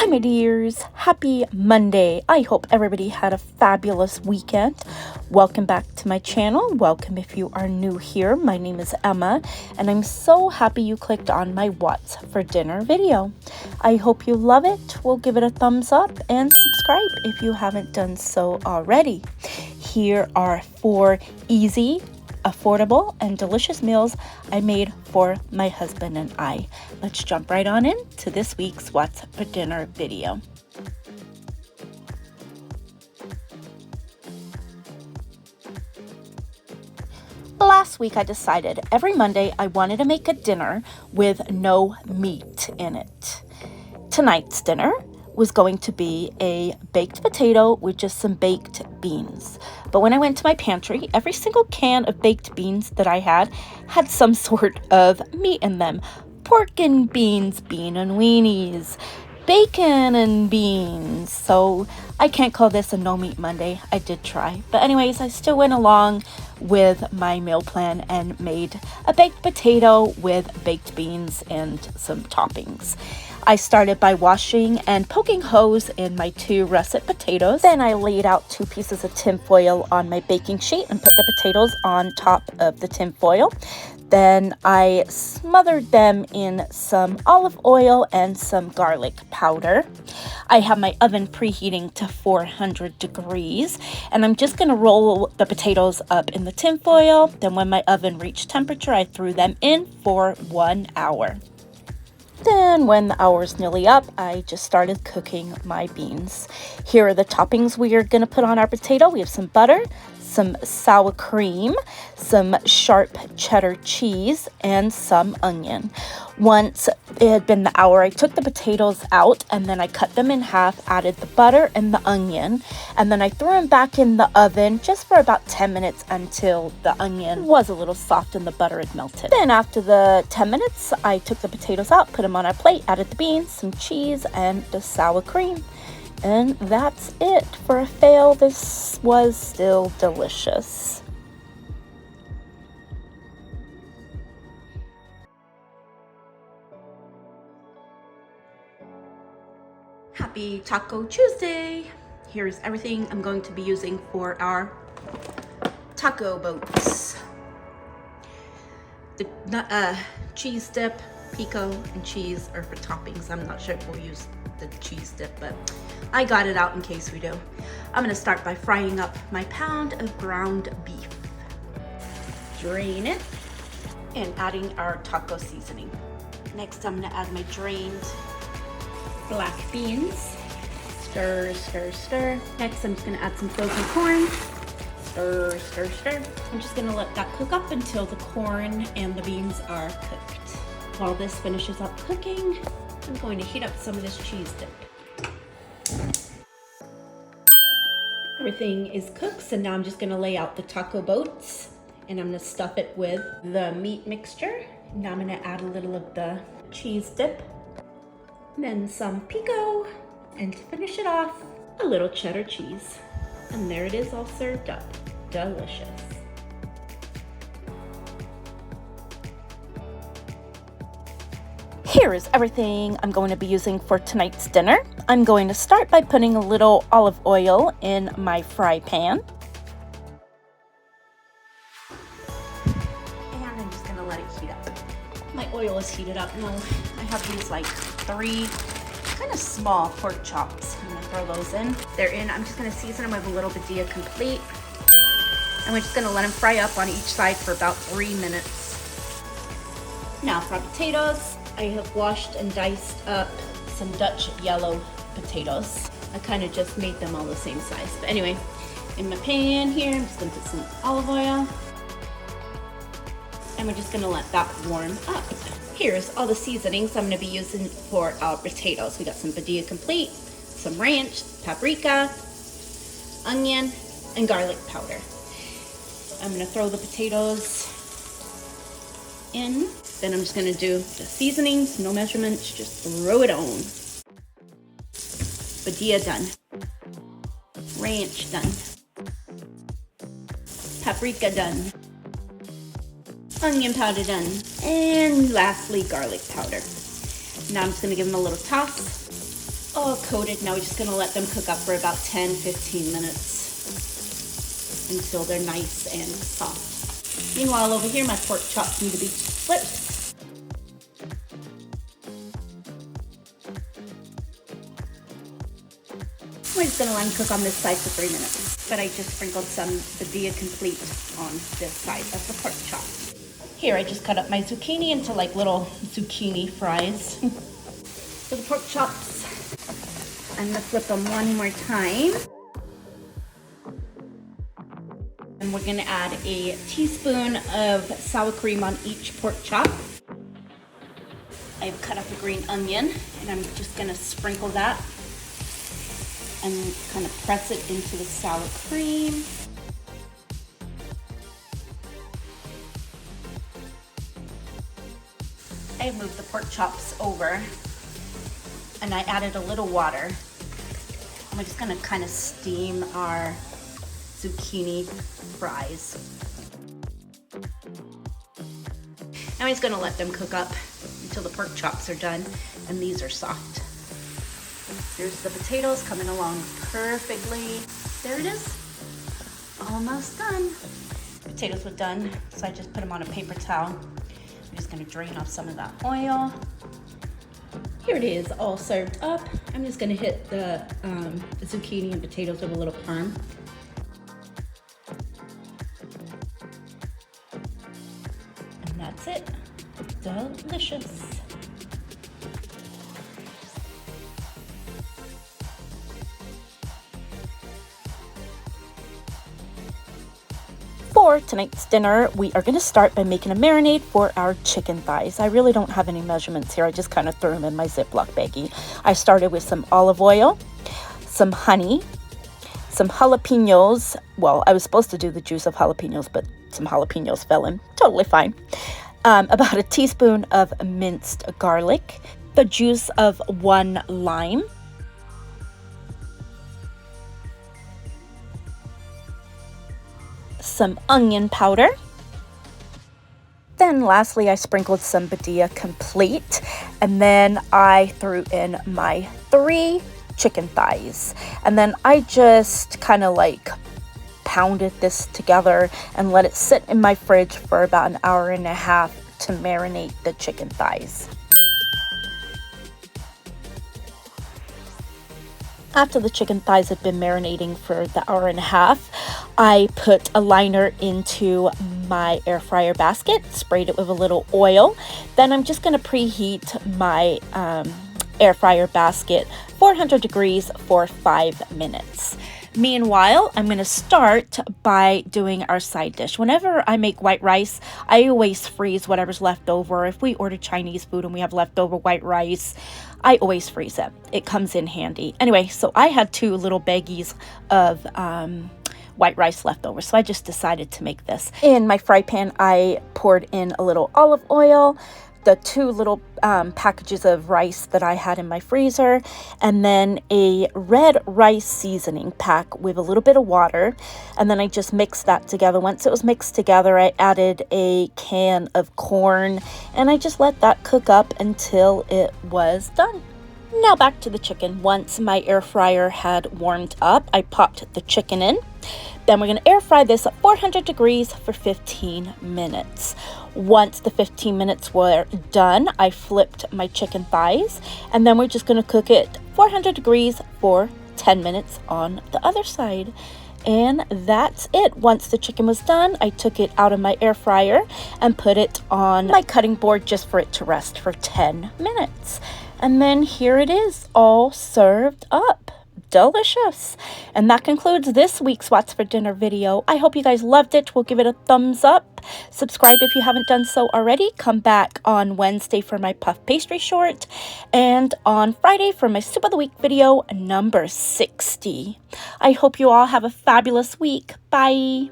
Hi my dears, happy Monday. I hope everybody had a fabulous weekend. Welcome back to my channel. Welcome if you are new here. My name is Emma and I'm so happy you clicked on my What's for Dinner video. I hope you love it. We'll give it a thumbs up and subscribe if you haven't done so already. Here are 4 easy, affordable, and delicious meals I made for my husband and I. Let's jump right on into this week's What's for Dinner video. Last week I decided every Monday I wanted to make a dinner with no meat in it. Tonight's dinner was going to be a baked potato with just some baked beans. But when I went to my pantry, every single can of baked beans that I had some sort of meat in them. Pork and beans, bean and weenies, bacon and beans. So I can't call this a no meat Monday. I did try. But anyways, I still went along with my meal plan and made a baked potato with baked beans and some toppings. I started by washing and poking holes in my 2 russet potatoes. Then I laid out 2 pieces of tin foil on my baking sheet and put the potatoes on top of the tin foil. Then I smothered them in some olive oil and some garlic powder. I have my oven preheating to 400 degrees, and I'm just going to roll the potatoes up in the tin foil. Then when my oven reached temperature, I threw them in for 1 hour. Then when the hour's nearly up, I just started cooking my beans. Here are the toppings we are going to put on our potato. We have some butter, some sour cream, some sharp cheddar cheese, and some onion. Once it had been the hour, I took the potatoes out and then I cut them in half, added the butter and the onion, and then I threw them back in the oven just for about 10 minutes until the onion was a little soft and the butter had melted. Then after the 10 minutes, I took the potatoes out, put them on a plate, added the beans, some cheese, and the sour cream. And that's it. For a fail, this was still delicious. Happy Taco Tuesday! Here's everything I'm going to be using for our taco boats. The cheese dip, pico, and cheese are for toppings. I'm not sure if we'll use the cheese dip, but I got it out in case we do. I'm gonna start by frying up my pound of ground beef. Drain it and adding our taco seasoning. Next, I'm gonna add my drained black beans. Stir, stir, stir. Next, I'm just gonna add some frozen corn. Stir, stir, stir. I'm just gonna let that cook up until the corn and the beans are cooked. While this finishes up cooking, I'm going to heat up some of this cheese dip. Everything is cooked, so now I'm just gonna lay out the taco boats and I'm gonna stuff it with the meat mixture. Now I'm gonna add a little of the cheese dip, then some pico, and to finish it off, a little cheddar cheese. And there it is, all served up. Delicious. Here is everything I'm going to be using for tonight's dinner. I'm going to start by putting a little olive oil in my fry pan. And I'm just going to let it heat up. My oil is heated up. Now I have these like 3 kind of small pork chops. I'm going to throw those in. They're in. I'm just going to season them with a little Badilla Complete. And we're just going to let them fry up on each side for about 3 minutes. Now for our potatoes, I have washed and diced up some Dutch yellow potatoes. I kind of just made them all the same size. But anyway, in my pan here, I'm just gonna put some olive oil. And we're just gonna let that warm up. Here's all the seasonings I'm gonna be using for our potatoes. We got some Badilla Complete, some ranch, paprika, onion, and garlic powder. I'm gonna throw the potatoes in. Then I'm just gonna do the seasonings, no measurements, just throw it on. Badilla done. Ranch done. Paprika done. Onion powder done. And lastly, garlic powder. Now I'm just gonna give them a little toss. all coated. Now we're just gonna let them cook up for about 10-15 minutes until they're nice and soft. Meanwhile, over here, my pork chops need to be flipped. We're just gonna let them cook on this side for 3 minutes. But I just sprinkled some Badia Complete on this side of the pork chop. Here, I just cut up my zucchini into like little zucchini fries. So the pork chops, I'm gonna flip them one more time. And we're gonna add a teaspoon of sour cream on each pork chop. I've cut up a green onion and I'm just gonna sprinkle that and kind of press it into the sour cream. I moved the pork chops over and I added a little water. And we're just gonna kind of steam our zucchini fries. Now I'm just gonna let them cook up until the pork chops are done and these are soft. Here's the potatoes coming along perfectly. There it is, almost done. Potatoes were done, so I just put them on a paper towel. I'm just gonna drain off some of that oil. Here it is, all served up. I'm just gonna hit the zucchini and potatoes with a little parm. And that's it, delicious. For tonight's dinner, we are going to start by making a marinade for our chicken thighs. I really don't have any measurements here. I just kind of threw them in my Ziploc baggie. I started with some olive oil, some honey, some jalapenos. Well, I was supposed to do the juice of jalapenos, but some jalapenos fell in. Totally fine. About a teaspoon of minced garlic, the juice of 1 lime, some onion powder. Then lastly, I sprinkled some Badia Complete, and then I threw in my 3 chicken thighs. And then I just kind of like pounded this together and let it sit in my fridge for about an hour and a half to marinate the chicken thighs. After the chicken thighs had been marinating for the hour and a half, I put a liner into my air fryer basket, sprayed it with a little oil. Then I'm just going to preheat my air fryer basket 400 degrees for 5 minutes. Meanwhile, I'm going to start by doing our side dish. Whenever I make white rice, I always freeze whatever's left over. If we order Chinese food and we have leftover white rice, I always freeze it. It comes in handy. Anyway, so I had 2 little baggies of white rice left over, so I just decided to make this. In my fry pan, I poured in a little olive oil, the 2 little packages of rice that I had in my freezer, and then a red rice seasoning pack with a little bit of water, and then I just mixed that together. Once it was mixed together, I added a can of corn, and I just let that cook up until it was done. Now back to the chicken. Once my air fryer had warmed up, I popped the chicken in. Then we're going to air fry this at 400 degrees for 15 minutes. Once the 15 minutes were done, I flipped my chicken thighs, and then we're just going to cook it 400 degrees for 10 minutes on the other side. And that's it. Once the chicken was done, I took it out of my air fryer and put it on my cutting board just for it to rest for 10 minutes. And then here it is, all served up. Delicious. And that concludes this week's What's for Dinner video. I hope you guys loved it. We'll give it a thumbs up. Subscribe if you haven't done so already. Come back on Wednesday for my puff pastry short, and on Friday for my soup of the week video number 60. I hope you all have a fabulous week. Bye.